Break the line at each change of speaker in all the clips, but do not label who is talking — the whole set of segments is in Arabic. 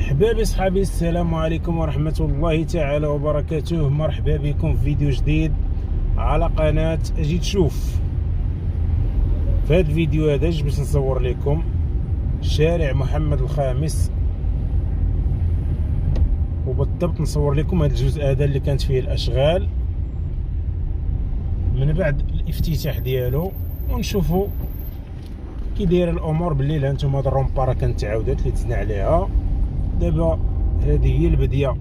احبابي صحابي، السلام عليكم ورحمه الله تعالى وبركاته. مرحبا بكم في فيديو جديد على قناه اجي تشوف. في هذا الفيديو هذا باش نصور لكم شارع محمد الخامس، وبالضبط نصور لكم هذا الجزء هذا اللي كانت فيه الاشغال من بعد الافتتاح ديالو، ونشوفوا كي دايره الامور. بالليل هانتوما هاد الرومبا راه كانت تعاودات اللي تزنا عليها. دابا هذه هي البديه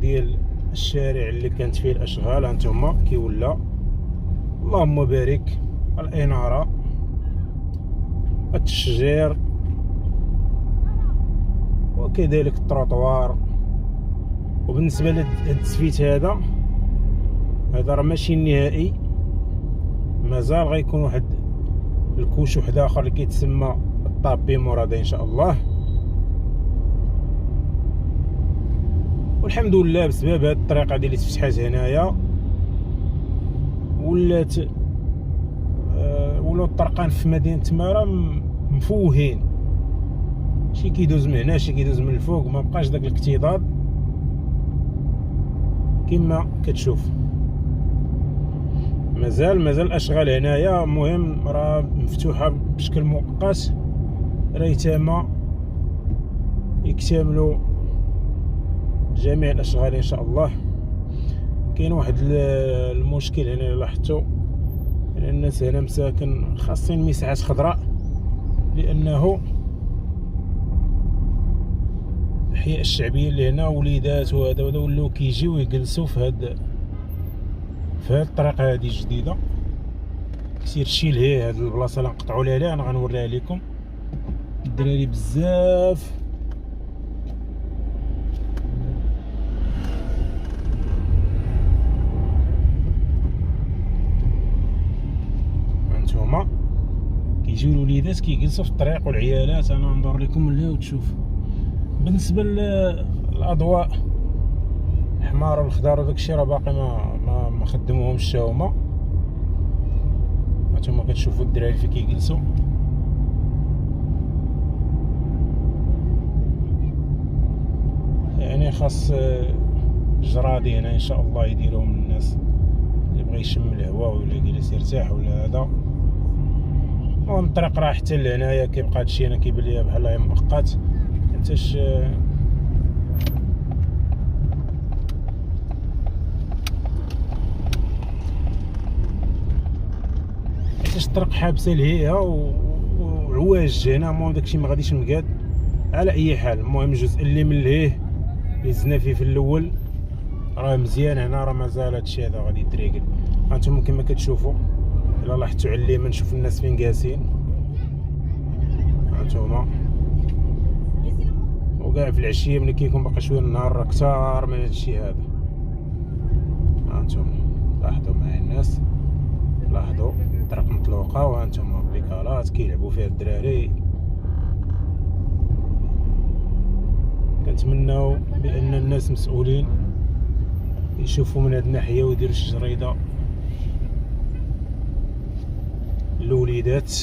ديال الشارع اللي كانت فيه الاشغال. هانتوما كي ولا، اللهم بارك، الاناره، التشجير، وكذلك التروطوار. وبالنسبه لهاد التسفيت هذا راه ماشي النهائي، مازال غيكون واحد الكوش واحد اخر اللي كيتسمى الطابي مراد ان شاء الله. والحمد لله بسبب هاد الطريقه اللي تفتحات هنايا ولات ولاو الطرقان في مدينه تماره مفوهين، شي كيدوز من هنا شي كيدوز من الفوق، ما بقاش داك الاكتظاظ كما كتشوف. مازال الاشغال هنايا. مهم راه مفتوحه بشكل مؤقت ريتما يكتملوا جميع الاشغال ان شاء الله. كاين واحد المشكل هنا اللي لاحظتو، ان الناس هنا مساكن خاصين مساحات خضراء، لانه الاحياء الشعبيه اللي هنا وليدات وهذا ولاو كيجيو يجلسوا في هاد الطريقه هذه الجديده. كثير شي لهي هاد البلاصه اللي نقطعوا ليها، انا غنوريها لكم. الدراري بزاف هانتوما كيجيو الوليدات كيجلسوا في الطريق والعيالات. انا ندور لكم اللي وتشوف. بالنسبه للاضواء الحمار والخضار وداكشي راه باقي ما خدموهمش حتى هما. هانتوما كتشوفوا الدراري فين كيجلسوا. يعني خاص جرادي هنا ان شاء الله يديروهم للناس اللي بغى يشم الهواء ولا يجلس يرتاح ولا هذا. المهم الطريق راه حتى لهنايا كيبقى هادشي هنا كيبان ليا بحال مؤقت، حتىش الطرق حابسه لهيها وعواج هنا. المهم داكشي ما غاديش مقاد على اي حال. المهم الجزء اللي من لهيه اللي زدنا فيه في الاول راه مزيان. هنا راه مازال هادشي هذا غادي يتريقل. هانتوما كما كتشوفوا، الا لاحظتوا على اليمين نشوف الناس فين جالسين. هانتوما وكاع في العشيه ملي كيكون باقي شويه النهار راه كثار من هادشي هذا. هانتوما لاحظوا معايا الناس، لاحظوا الطريق مطلوقه، وهانتوما بليكالات كيلعبوا فيها الدراري. كنتمناو بان الناس مسؤولين يشوفوا من هاد الناحيه ويديروا شي جريده للوليدات